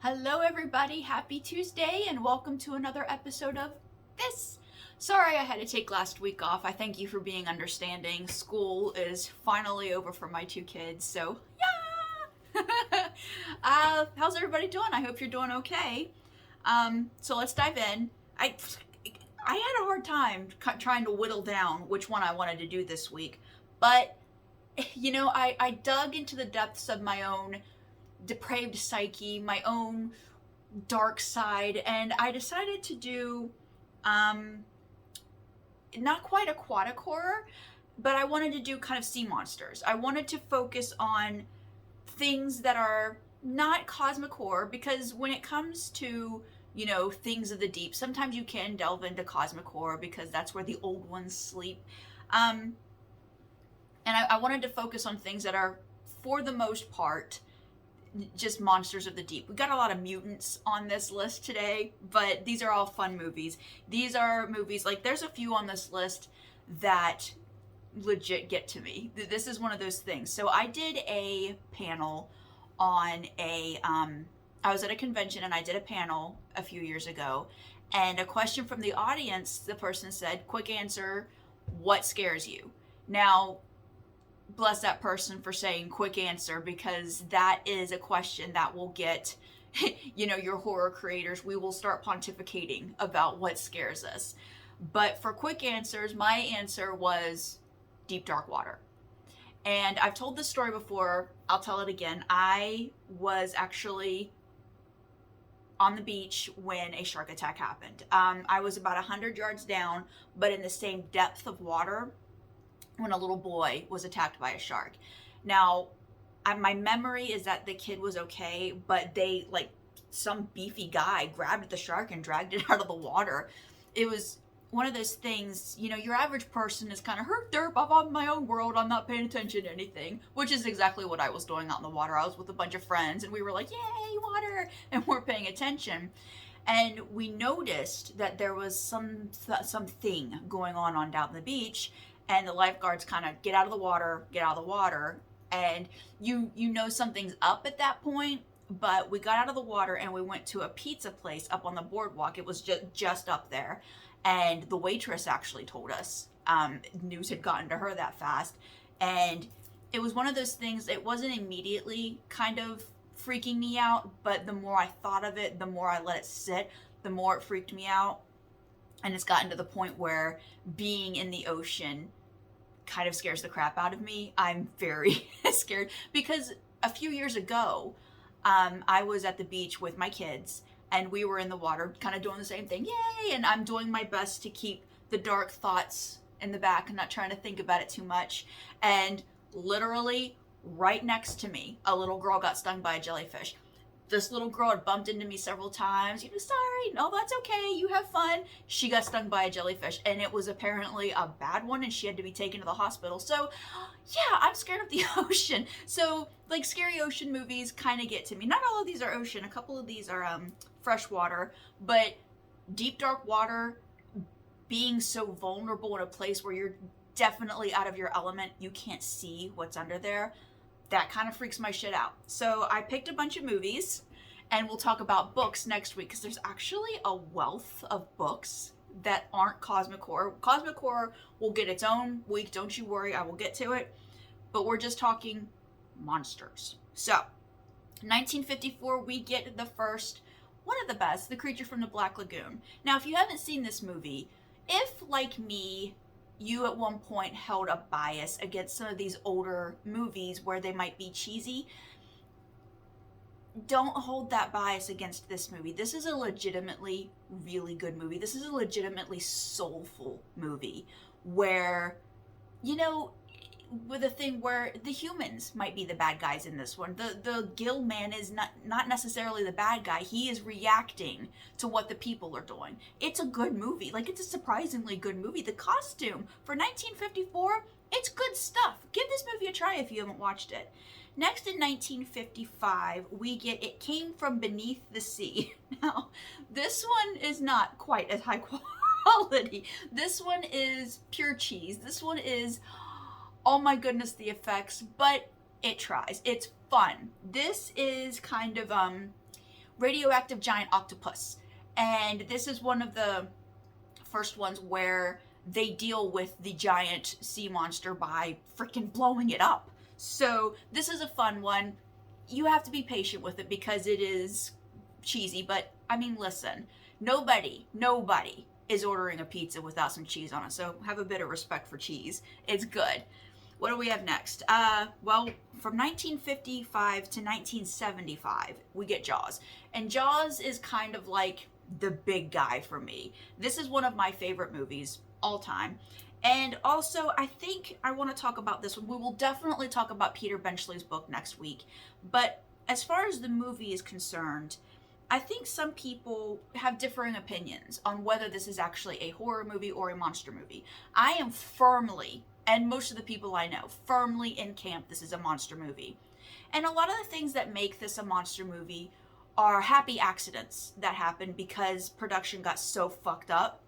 Hello everybody, happy Tuesday and welcome to another episode of this. Sorry I had to take last week off. I thank you for being understanding. School is finally over for my two kids, so yeah! How's everybody doing? I hope you're doing okay. So let's dive in. I had a hard time trying to whittle down which one I wanted to do this week, but I dug into the depths of my own depraved psyche, my own dark side, and I decided to do not quite aquatic horror, but I wanted to do kind of sea monsters. I wanted to focus on things that are not cosmic horror, because when it comes to things of the deep, sometimes you can delve into cosmic horror because that's where the old ones sleep. And I wanted to focus on things that are, for the most part, just monsters of the deep. We got a lot of mutants on this list today, but these are all fun movies. These are movies, like there's a few on this list that legit get to me. This is one of those things. So I did a panel on I was at a convention and I did a panel a few years ago, and a question from the audience, the person said, quick answer, what scares you? Now, bless that person for saying quick answer, because that is a question that will get your horror creators, we will start pontificating about what scares us. But for quick answers, my answer was deep dark water. And I've told this story before, I'll tell it again. I was actually on the beach when a shark attack happened. I was about 100 yards down, but in the same depth of water, when a little boy was attacked by a shark. Now, my memory is that the kid was okay, but some beefy guy grabbed the shark and dragged it out of the water. It was one of those things, your average person is kind of, hurt derp, I'm on my own world, I'm not paying attention to anything, which is exactly what I was doing out in the water. I was with a bunch of friends and we were like, yay, water, and we're paying attention. And we noticed that there was something going on down the beach. And the lifeguards kind of get out of the water, and you know something's up at that point. But we got out of the water and we went to a pizza place up on the boardwalk. It was just up there, and the waitress actually told us news had gotten to her that fast. And it was one of those things, it wasn't immediately kind of freaking me out, but the more I thought of it, the more I let it sit, the more it freaked me out. And it's gotten to the point where being in the ocean kind of scares the crap out of me. I'm very scared because a few years ago, I was at the beach with my kids and we were in the water kind of doing the same thing. Yay! And I'm doing my best to keep the dark thoughts in the back and not trying to think about it too much. And literally right next to me, a little girl got stung by a jellyfish. This little girl had bumped into me several times. Sorry, no, that's okay. You have fun. She got stung by a jellyfish, and it was apparently a bad one, and she had to be taken to the hospital. So, yeah, I'm scared of the ocean. So, scary ocean movies kind of get to me. Not all of these are ocean. A couple of these are freshwater, but deep, dark water, being so vulnerable in a place where you're definitely out of your element, you can't see what's under there, that kind of freaks my shit out. So I picked a bunch of movies, and we'll talk about books next week, because there's actually a wealth of books that aren't cosmic horror. Cosmic horror will get its own week, don't you worry, I will get to it. But we're just talking monsters. So, 1954, we get the first, one of the best, The Creature from the Black Lagoon. Now, if you haven't seen this movie, if, like me, you at one point held a bias against some of these older movies where they might be cheesy, don't hold that bias against this movie. This is a legitimately really good movie. This is a legitimately soulful movie where, with a thing where the humans might be the bad guys in this one. The gill man is not necessarily the bad guy. He is reacting to what the people are doing. It's a good movie. It's a surprisingly good movie. The costume for 1954, it's good stuff. Give this movie a try if you haven't watched it. Next, in 1955, we get It Came From Beneath the Sea. Now, this one is not quite as high quality. This one is pure cheese. This one is, oh my goodness, the effects, but it tries. It's fun. This is kind of radioactive giant octopus. And this is one of the first ones where they deal with the giant sea monster by freaking blowing it up. So this is a fun one. You have to be patient with it because it is cheesy, but I mean, listen, nobody is ordering a pizza without some cheese on it, so have a bit of respect for cheese. It's good. What do we have next? Well, from 1955 to 1975, we get Jaws. And Jaws is kind of like the big guy for me. This is one of my favorite movies all time. And also, I think I want to talk about this one. We will definitely talk about Peter Benchley's book next week. But as far as the movie is concerned, I think some people have differing opinions on whether this is actually a horror movie or a monster movie. I am firmly, and most of the people I know, firmly in camp this is a monster movie. And a lot of the things that make this a monster movie are happy accidents that happen because production got so fucked up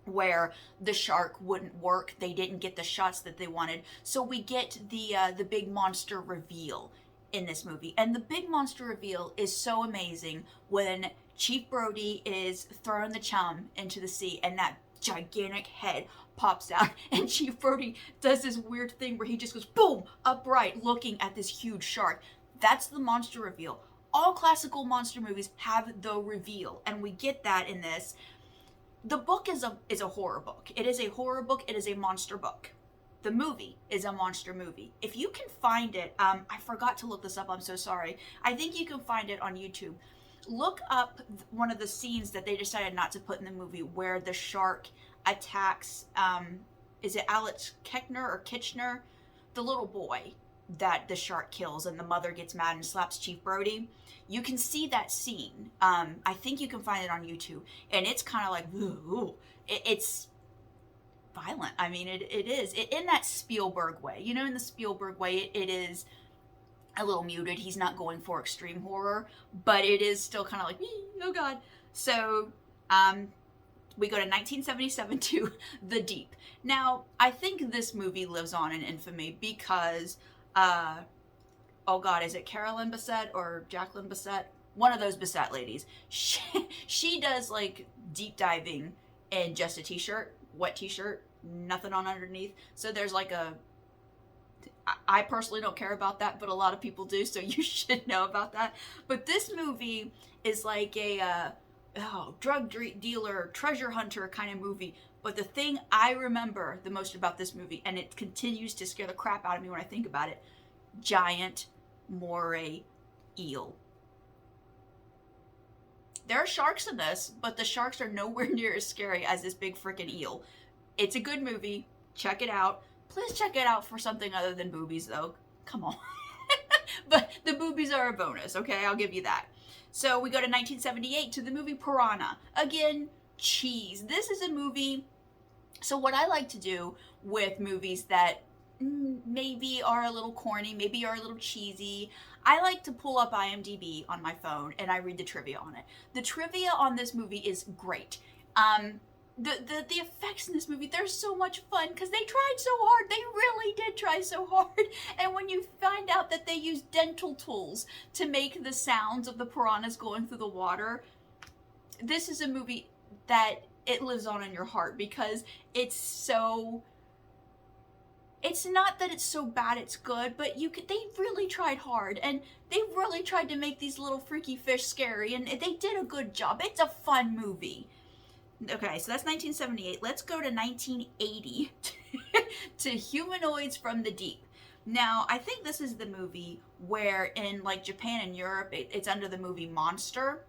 where the shark wouldn't work. They didn't get the shots that they wanted. So we get the big monster reveal in this movie. And the big monster reveal is so amazing when Chief Brody is throwing the chum into the sea and that gigantic head pops out and Chief Brody does this weird thing where he just goes boom, upright, looking at this huge shark. That's the monster reveal. All classical monster movies have the reveal, and we get that in this. The book is a horror book. It is a horror book. It is a monster book. The movie is a monster movie. If you can find it, I forgot to look this up. I'm so sorry. I think you can find it on YouTube. Look up one of the scenes that they decided not to put in the movie where the shark attacks, is it Alex Keckner or Kitchener? The little boy that the shark kills and the mother gets mad and slaps Chief Brody. You can see that scene. I think you can find it on YouTube. And it's kind of like, ooh, it's violent. I mean, it is. In that Spielberg way. You know, in the Spielberg way, it is a little muted. He's not going for extreme horror. But it is still kind of like, oh God. So, we go to 1977 to The Deep. Now, I think this movie lives on in infamy because... oh God, is it Carolyn Bessette or Jacqueline Bessette? One of those Bessette ladies. She does like deep diving in just a t-shirt, wet t-shirt, nothing on underneath. So there's like I personally don't care about that, but a lot of people do, so you should know about that. But this movie is like a drug dealer, treasure hunter kind of movie. But the thing I remember the most about this movie, and it continues to scare the crap out of me when I think about it, giant moray eel. There are sharks in this, but the sharks are nowhere near as scary as this big freaking eel. It's a good movie. Check it out. Please check it out for something other than boobies, though. Come on. But the boobies are a bonus, okay? I'll give you that. So we go to 1978 to the movie Piranha. Again, cheese. This is a movie... So what I like to do with movies that maybe are a little corny, maybe are a little cheesy, I like to pull up IMDb on my phone and I read the trivia on it. The trivia on this movie is great. The effects in this movie, they're so much fun because they tried so hard. They really did try so hard. And when you find out that they use dental tools to make the sounds of the piranhas going through the water, this is a movie that it lives on in your heart because it's so... It's not that it's so bad it's good, but they really tried hard, and they really tried to make these little freaky fish scary, and they did a good job. It's a fun movie. Okay, so that's 1978. Let's go to 1980 to Humanoids from the Deep. Now, I think this is the movie where in like Japan and Europe, it's under the movie Monster.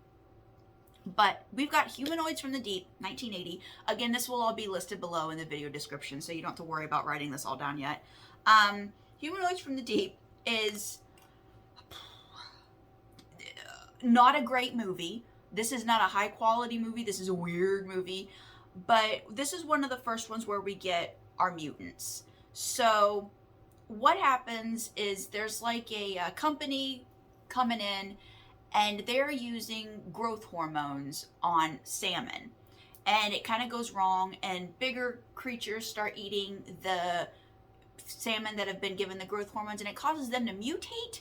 But we've got Humanoids from the Deep, 1980. Again, this will all be listed below in the video description, so you don't have to worry about writing this all down yet. Humanoids from the Deep is not a great movie. This is not a high quality movie. This is a weird movie. But this is one of the first ones where we get our mutants. So what happens is there's like a company coming in, and they're using growth hormones on salmon. And it kind of goes wrong, and bigger creatures start eating the salmon that have been given the growth hormones, and it causes them to mutate.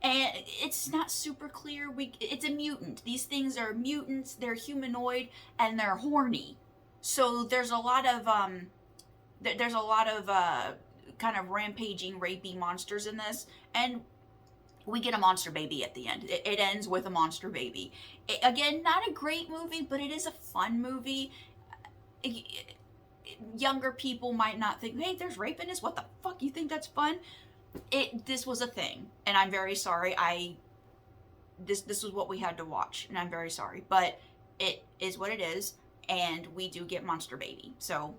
and it's not super clear. It's a mutant. These things are mutants. They're humanoid and they're horny. So there's a lot of kind of rampaging, rapey monsters in this, and we get a monster baby at the end. It ends with a monster baby. Again, not a great movie, but it is a fun movie. Younger people might not think, hey, there's rape in this. What the fuck? You think that's fun? This was a thing, and I'm very sorry. This was what we had to watch, and I'm very sorry, but it is what it is, and we do get monster baby. So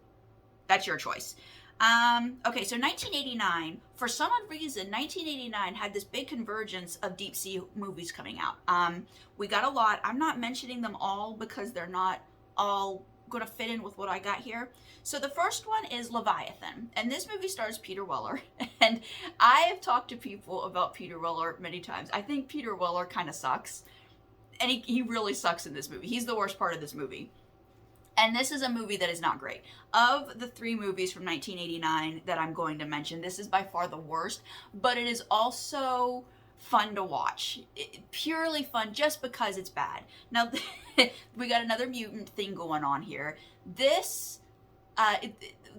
that's your choice. Okay, so 1989, for some odd reason, 1989 had this big convergence of deep sea movies coming out. We got a lot. I'm not mentioning them all because they're not all going to fit in with what I got here. So the first one is Leviathan, and this movie stars Peter Weller, and I have talked to people about Peter Weller many times. I think Peter Weller kind of sucks, and he really sucks in this movie. He's the worst part of this movie. And this is a movie that is not great. Of the 3 movies from 1989 that I'm going to mention, this is by far the worst, but it is also fun to watch. Purely fun just because it's bad. Now, we got another mutant thing going on here. This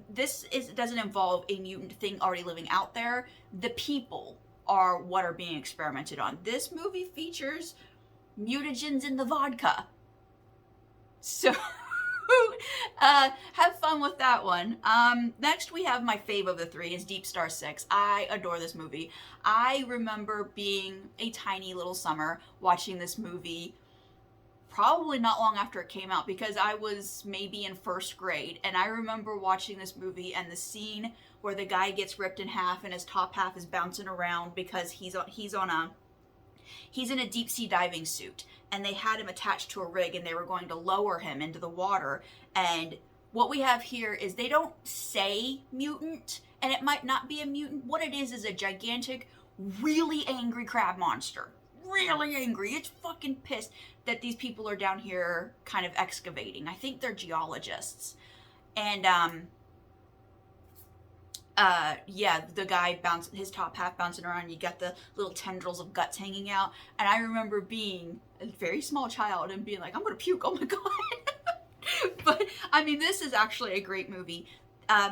doesn't involve a mutant thing already living out there. The people are what are being experimented on. This movie features mutagens in the vodka. So... have fun with that one. Next we have my fave of the 3 is DeepStar Six. I adore this movie. I remember being a tiny little summer watching this movie, probably not long after it came out, because I was maybe in 1st grade, and I remember watching this movie and the scene where the guy gets ripped in half and his top half is bouncing around because he's in a deep sea diving suit, and they had him attached to a rig and they were going to lower him into the water. And what we have here is they don't say mutant, and it might not be a mutant. What it is a gigantic, really angry crab monster. Really angry. It's fucking pissed that these people are down here kind of excavating. I think they're geologists. And yeah, the guy his top half bouncing around, you got the little tendrils of guts hanging out, and I remember being a very small child and being like, I'm gonna puke, oh my god. But, I mean, this is actually a great movie.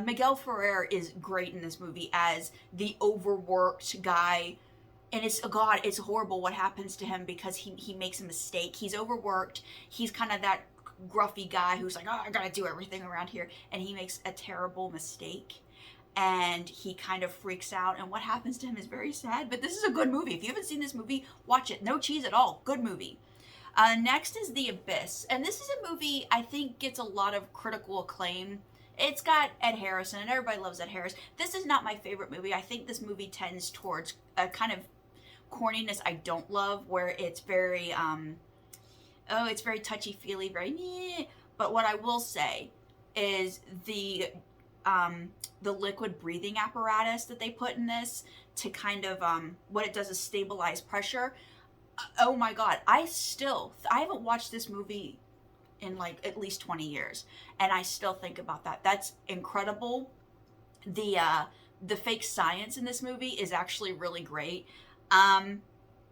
Miguel Ferrer is great in this movie as the overworked guy, and it's horrible what happens to him because he makes a mistake. He's overworked, he's kind of that gruffy guy who's like, oh, I gotta do everything around here, and he makes a terrible mistake. And he kind of freaks out, and what happens to him is very sad, but this is a good movie. If you haven't seen this movie, watch it. No cheese at all. Good movie. Next is The Abyss, and this is a movie I think gets a lot of critical acclaim. It's got Ed Harris, and everybody loves Ed Harris. This is not my favorite movie. I think this movie tends towards a kind of corniness I don't love, where it's very, it's very touchy-feely, very meh. But what I will say is the liquid breathing apparatus that they put in this to kind of, what it does is stabilize pressure. Oh my god, I haven't watched this movie in like at least 20 years, and I still think about that. That's incredible. The fake science in this movie is actually really great. But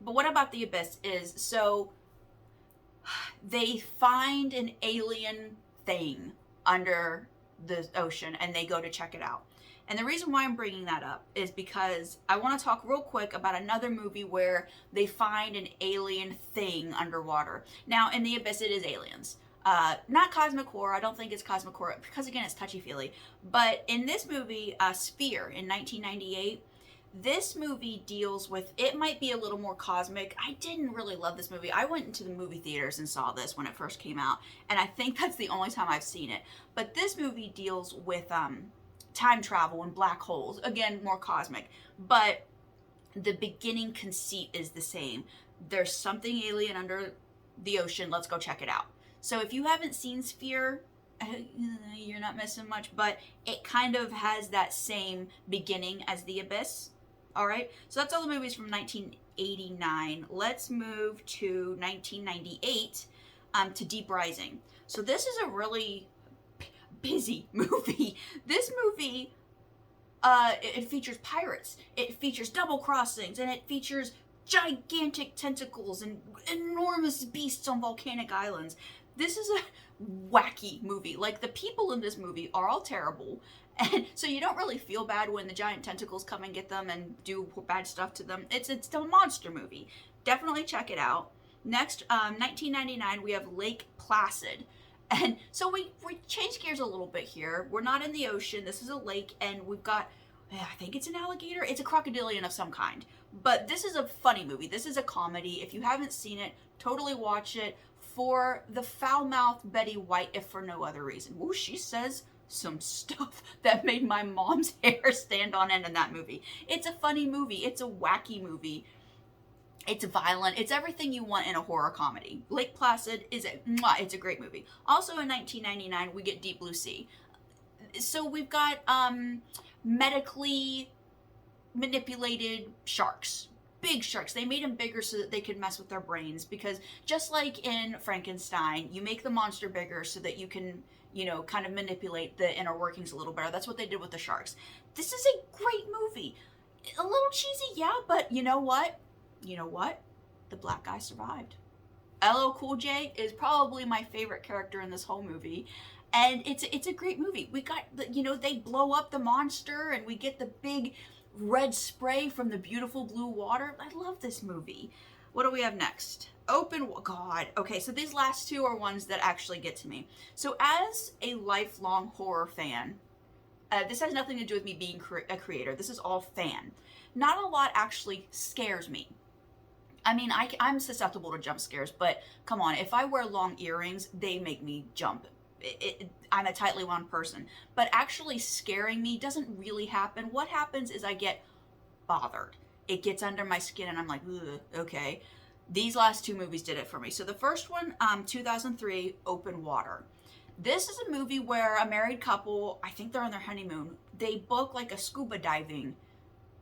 what about The Abyss is, so they find an alien thing under the ocean and they go to check it out. And the reason why I'm bringing that up is because I want to talk real quick about another movie where they find an alien thing underwater. Now, in The Abyss, it is aliens. Not cosmic horror. I don't think it's cosmic horror because, again, it's touchy-feely. But in this movie, Sphere, in 1998, this movie deals with, it might be a little more cosmic. I didn't really love this movie. I went into the movie theaters and saw this when it first came out, and I think that's the only time I've seen it. But this movie deals with time travel and black holes. Again, more cosmic. But the beginning conceit is the same. There's something alien under the ocean. Let's go check it out. So if you haven't seen Sphere, you're not missing much, but it kind of has that same beginning as The Abyss. All right, so that's all the movies from 1989. Let's move to 1998, to Deep Rising. So this is a really busy movie. This movie, it features pirates, it features double crossings, and it features gigantic tentacles and enormous beasts on volcanic islands. This is a wacky movie. Like, the people in this movie are all terrible, and so you don't really feel bad when the giant tentacles come and get them and do bad stuff to them. It's a monster movie. Definitely check it out. Next, 1999, we have Lake Placid. And so we change gears a little bit here. We're not in the ocean. This is a lake, and we've got, I think it's an alligator. It's a crocodilian of some kind. But this is a funny movie. This is a comedy. If you haven't seen it, totally watch it for the foul-mouthed Betty White, if for no other reason. Ooh, she says some stuff that made my mom's hair stand on end in that movie. It's a funny movie. It's a wacky movie. It's violent. It's everything you want in a horror comedy. Lake Placid it's a great movie. Also in 1999, we get Deep Blue Sea. So we've got medically manipulated sharks. Big sharks. They made them bigger so that they could mess with their brains, because just like in Frankenstein, you make the monster bigger so that you can, kind of manipulate the inner workings a little better. That's what they did with the sharks. This is a great movie. A little cheesy, yeah, but you know what? The black guy survived. LL Cool J is probably my favorite character in this whole movie. And it's a great movie. We got, they blow up the monster and we get the big red spray from the beautiful blue water. I love this movie. What do we have next? God. Okay, so these last two are ones that actually get to me. So as a lifelong horror fan, this has nothing to do with me being a creator. This is all fan. Not a lot actually scares me. I mean, I'm susceptible to jump scares, but come on, if I wear long earrings, they make me jump. I'm a tightly wound person. But actually scaring me doesn't really happen. What happens is I get bothered. It gets under my skin and I'm like, ugh, okay. These last two movies did it for me. So the first one, 2003, Open Water. This is a movie where a married couple, I think they're on their honeymoon, they book like a scuba diving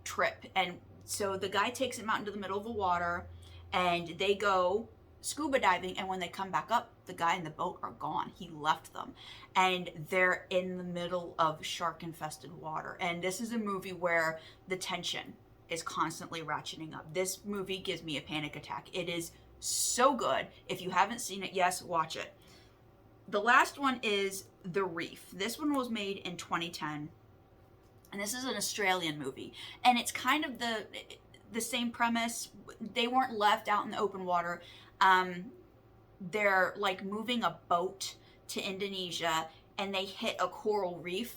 trip. And so the guy takes him out into the middle of the water and they go scuba diving, and when they come back up, the guy and the boat are gone. He left them and they're in the middle of shark infested water. And this is a movie where the tension is constantly ratcheting up. This movie gives me a panic attack. It is so good. If you haven't seen it, yes, watch it. The last one is The Reef. This one was made in 2010. And this is an Australian movie. And it's kind of the same premise. They weren't left out in the open water. They're like moving a boat to Indonesia and they hit a coral reef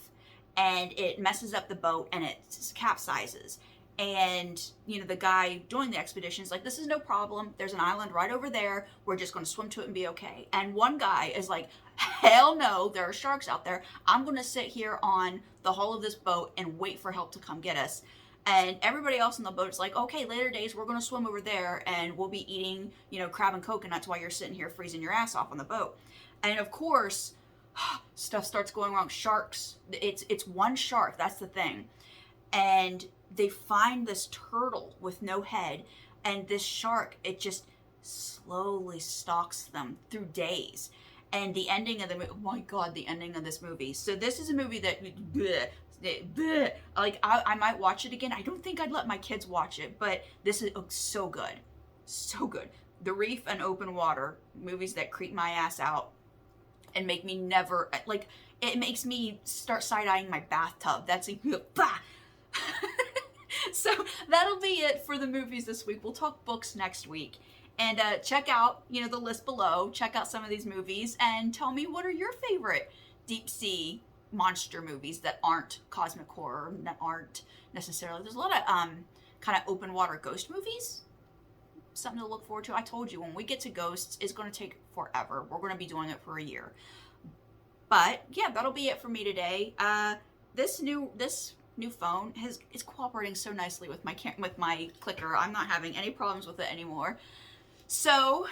and it messes up the boat and it capsizes. And, the guy doing the expedition is like, this is no problem. There's an island right over there. We're just going to swim to it and be okay. And one guy is like, hell no, there are sharks out there. I'm going to sit here on the hull of this boat and wait for help to come get us. And everybody else on the boat is like, okay, later days, we're going to swim over there and we'll be eating, crab and coconuts while you're sitting here freezing your ass off on the boat. And of course, stuff starts going wrong. Sharks. It's one shark. That's the thing. And they find this turtle with no head, and this shark, it just slowly stalks them through days. And the ending of the movie, oh my God, the ending of this movie. So this is a movie that, like, I might watch it again. I don't think I'd let my kids watch it, but this is so good. So good. The Reef and Open Water, movies that creep my ass out and make me never, like, it makes me start side-eyeing my bathtub. That's a, bah! So that'll be it for the movies this week. We'll talk books next week. And check out, the list below. Check out some of these movies and tell me what are your favorite deep sea monster movies that aren't cosmic horror, that aren't necessarily. There's a lot of kind of open water ghost movies. Something to look forward to. I told you, when we get to ghosts, it's going to take forever. We're going to be doing it for a year. But yeah, that'll be it for me today. This new phone is cooperating so nicely with my clicker. I'm not having any problems with it anymore. So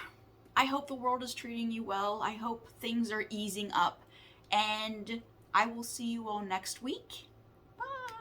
I hope the world is treating you well. I hope things are easing up, and I will see you all next week.